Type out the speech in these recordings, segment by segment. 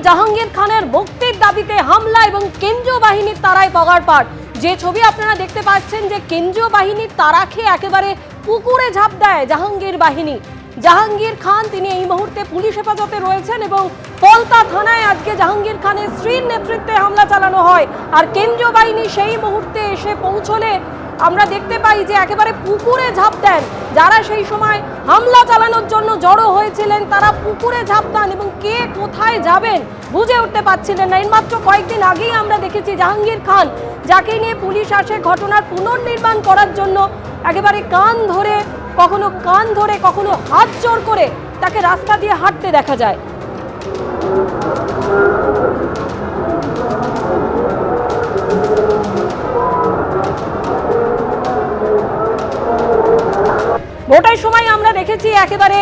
জাহাঙ্গীর খানের মুক্তির দাবিতে হামলা এবং কেন্দ্রীয় বাহিনীর তাড়ায় পগারপাড়। যে ছবি আপনারা দেখতে পাচ্ছেন যে কেন্দ্রীয় বাহিনীর তাড়া খেয়ে একেবারে পুকুরে ঝাঁপ দেয় জাহাঙ্গীর বাহিনী। জাহাঙ্গীর খান তিনি এই মুহূর্তে পুলিশ হেফাজতে রয়েছেন এবং পলতা থানায় আজকে জাহাঙ্গীর খানের স্ত্রীর নেতৃত্বে হামলা চালানো হয়। আর কেন্দ্রীয় বাহিনী সেই মুহূর্তে এসে পৌঁছলে আমরা দেখতে পাই যে একেবারে পুকুরে ঝাঁপ দেন। যারা সেই সময় হামলা চালানোর জন্য জড়ো হয়েছিলেন তারা পুকুরে ঝাঁপ দেন এবং কে কোথায় যাবেন বুঝে উঠতে পারছিলেন না। এর মাত্র কয়েকদিন আগেই আমরা দেখেছি জাহাঙ্গীর খান যাকে নিয়ে পুলিশ আসে ঘটনার পুনর্নির্মাণ করার জন্য, একেবারে কান ধরে কখনো হাত জোর করে তাকে রাস্তা দিয়ে হাঁটতে দেখা যায়। ভোটের সময় আমরা দেখেছি একেবারে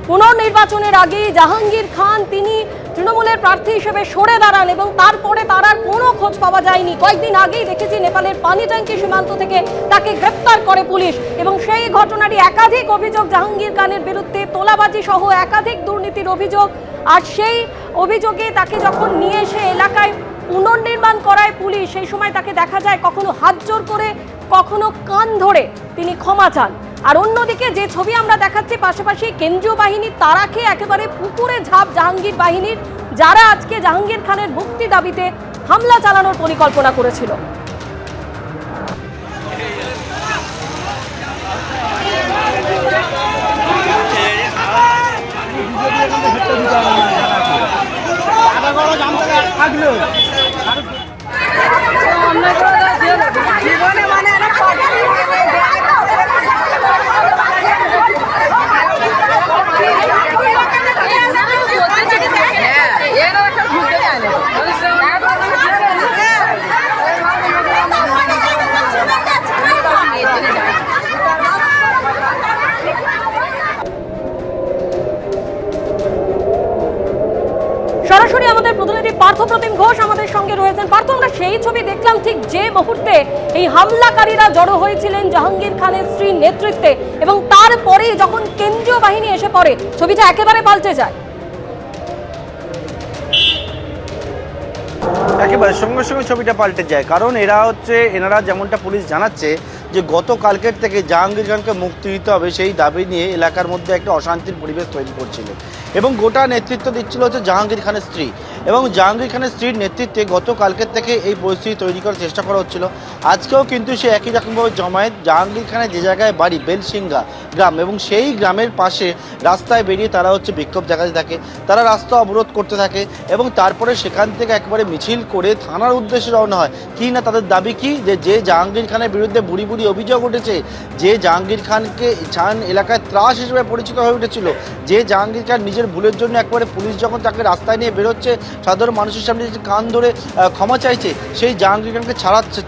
পুনর্নির্বাচনের আগেই জাহাঙ্গীর খান তিনি তৃণমূলের প্রার্থী হিসেবে সরে দাঁড়ান এবং তারপরে তার আর কোনো খোঁজ পাওয়া যায়নি। কয়েকদিন আগেই দেখেছি নেপালের পানিট্যাঙ্কি সীমান্ত থেকে তাকে গ্রেপ্তার করে পুলিশ এবং সেই ঘটনাটি একাধিক অভিযোগ জাহাঙ্গীর খানের বিরুদ্ধে, তোলাবাজি সহ একাধিক দুর্নীতির অভিযোগ। আর সেই অভিযোগে তাকে যখন নিয়ে এসে এলাকায় পুনর্নির্মাণ করায় পুলিশ, সেই সময় তাকে দেখা যায় কখনো হাত জোর করে কখনো কান ধরে তিনি ক্ষমা চান। আর অন্যদিকে যে ছবি আমরা দেখাচ্ছি পাশাপাশি কেন্দ্রীয় বাহিনী তারা খেয়ে একেবারে পুকুরে ঝাঁপ জাহাঙ্গীর বাহিনীর, যারা আজকে জাহাঙ্গীর খানের মুক্তি দাবিতে হামলা চালানোর পরিকল্পনা করেছিল। সরাসরি আমাদের প্রতিনিধি পার্থপ্রতিম ঘোষ আমাদের সঙ্গে রয়েছেন। পার্থ, আমরা সেই ছবি দেখলাম ঠিক যে মুহূর্তে এই হামলাকারীরা জড়ো হয়েছিলেন জাহাঙ্গীর খানের স্ত্রীর নেতৃত্বে এবং তারপরেই যখন কেন্দ্রীয় বাহিনী এসে পড়ে ছবিটা একেবারে পাল্টে যায়। একেবারে সঙ্গে সঙ্গে ছবিটা পাল্টে যায়, কারণ এনারা যেমনটা পুলিশ জানাচ্ছে যে গতকালকের থেকে জাহাঙ্গীর খানকে মুক্তি দিতে হবে সেই দাবি নিয়ে এলাকার মধ্যে একটা অশান্তির পরিবেশ তৈরি করছিল এবং গোটা নেতৃত্ব দিচ্ছিল হচ্ছে জাহাঙ্গীর খানের স্ত্রী। এবং জাহাঙ্গীর খানের স্ত্রীর নেতৃত্বে গতকালকের থেকে এই পরিস্থিতি তৈরি করার চেষ্টা করা হচ্ছিল। আজকেও কিন্তু সে একই রকমভাবে জমায়েত জাহাঙ্গীর খানের যে জায়গায় বাড়ি বেলসিংহা গ্রাম এবং সেই গ্রামের পাশে রাস্তায় বেরিয়ে তারা বিক্ষোভ দেখাতে থাকে, তারা রাস্তা অবরোধ করতে থাকে এবং তারপরে সেখান থেকে একেবারে মিছিল করে থানার উদ্দেশ্যে রওনা হয়। কি না তাদের দাবি কি যে জাহাঙ্গীর খানের বিরুদ্ধে বুড়ি বুড়ি অভিযোগ উঠেছে, যে জাহাঙ্গীর খানকে ছান এলাকায় ত্রাস হিসেবে পরিচিত হয়ে উঠেছিল, যে জাহাঙ্গীর খান নিজের ভুলের জন্য একবারে পুলিশ যখন তাকে রাস্তায় নিয়ে বেরোচ্ছে সাধারণ মানুষের সামনে যে কান ধরে ক্ষমা চাইছে, সেই জাহাঙ্গীর খানকে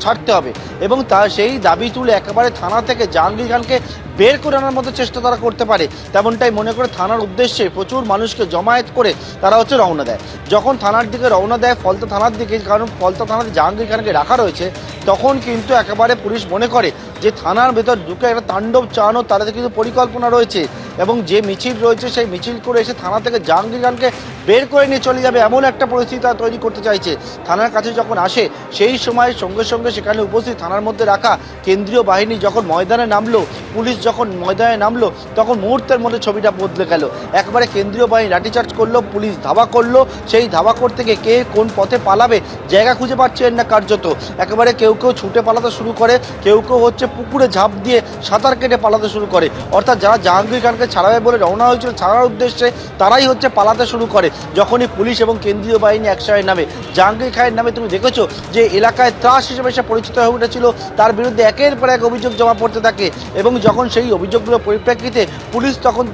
ছাড়তে হবে এবং সেই দাবি তুলে একেবারে থানা থেকে জাহাঙ্গীর খানকে বের করে আনার মতো চেষ্টা তারা করতে পারে তেমনটাই মনে করে থানার উদ্দেশ্যে প্রচুর মানুষকে জমায়েত করে তারা রওনা দেয়। যখন থানার দিকে রওনা দেয় ফলতা থানার দিকে, কারণ ফলতা থানাতে জাহাঙ্গীর খানকে রাখা রয়েছে, তখন কিন্তু একেবারে পুলিশ মনে করে যে থানার ভেতর ঢুকে একটা তাণ্ডব চালানো তাদের কিন্তু পরিকল্পনা রয়েছে এবং যে মিছিল রয়েছে সেই মিছিল করে এসে থানা থেকে জাহাঙ্গীর খানকে বের করে নিয়ে চলে যাবে এমন একটা পরিস্থিতি তারা তৈরি করতে চাইছে। থানার কাছে যখন আসে সেই সময় সঙ্গে সঙ্গে সেখানে উপস্থিত থানার মধ্যে রাখা কেন্দ্রীয় বাহিনী যখন ময়দানে নামলো, পুলিশ যখন ময়দানে নামলো, তখন মুহূর্তের মধ্যে ছবিটা বদলে গেল। একবারে কেন্দ্রীয় বাহিনী লাঠিচার্জ করলো, পুলিশ ধাওয়া করলো, সেই ধাওয়া করতে গিয়ে কে কোন পথে পালাবে জায়গা খুঁজে পাচ্ছেন না কার্যত। একেবারে কেউ ছুটে পালাতে শুরু করে, কেউ পুকুরে ঝাঁপ দিয়ে সাঁতার কেটে পালাতে শুরু করে। অর্থাৎ যারা জাহাঙ্গীর খানকে ছাড়াবে বলে রওনা হয়েছিল ছাড়ার উদ্দেশ্যে তারাই পালাতে শুরু করে। যখনই পুলিশ এবং কেন্দ্রীয় বাহিনী একসাথে নামে, জাহাঙ্গীর খানের নামে তুমি দেখেছো যে এলাকায় ত্রাস হিসেবে সে পরিচিত হয়ে উঠেছিল, তার বিরুদ্ধে একের পর এক অভিযোগ জমা পড়তে থাকে এবং যখন সেই অভিযোগগুলোর পরিপ্রেক্ষিতে পুলিশ তখন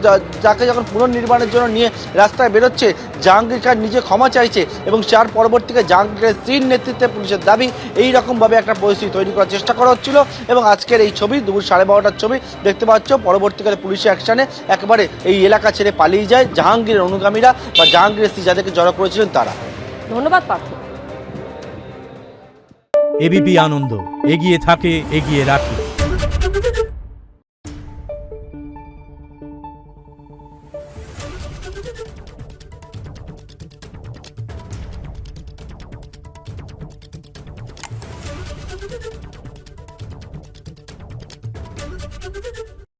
তাকে যখন পুনর্নির্মাণের জন্য নিয়ে রাস্তায় বেরোচ্ছে, জাহাঙ্গীর খান নিজে ক্ষমা চাইছে এবং তার পরবর্তীতে জাহাঙ্গীর খানের স্ত্রীর নেতৃত্বে পুলিশের দাবি এইরকমভাবে একটা পরিস্থিতি তৈরি করার চেষ্টা করা হচ্ছিল। এবং আজকের এই ছবি দুপুর 12:30টার ছবি দেখতে পাচ্ছ। পরবর্তীকালে পুলিশের অ্যাকশনে একেবারে এই এলাকা ছেড়ে পালিয়ে যায় জাহাঙ্গীরের অনুগামীরা বা জাহাঙ্গীরের স্ত্রী যাদেরকে জড়ো করেছিলেন তারা। ধন্যবাদ পার্থ। এবিপি আনন্দ এগিয়ে থাকে, এগিয়ে রাখে।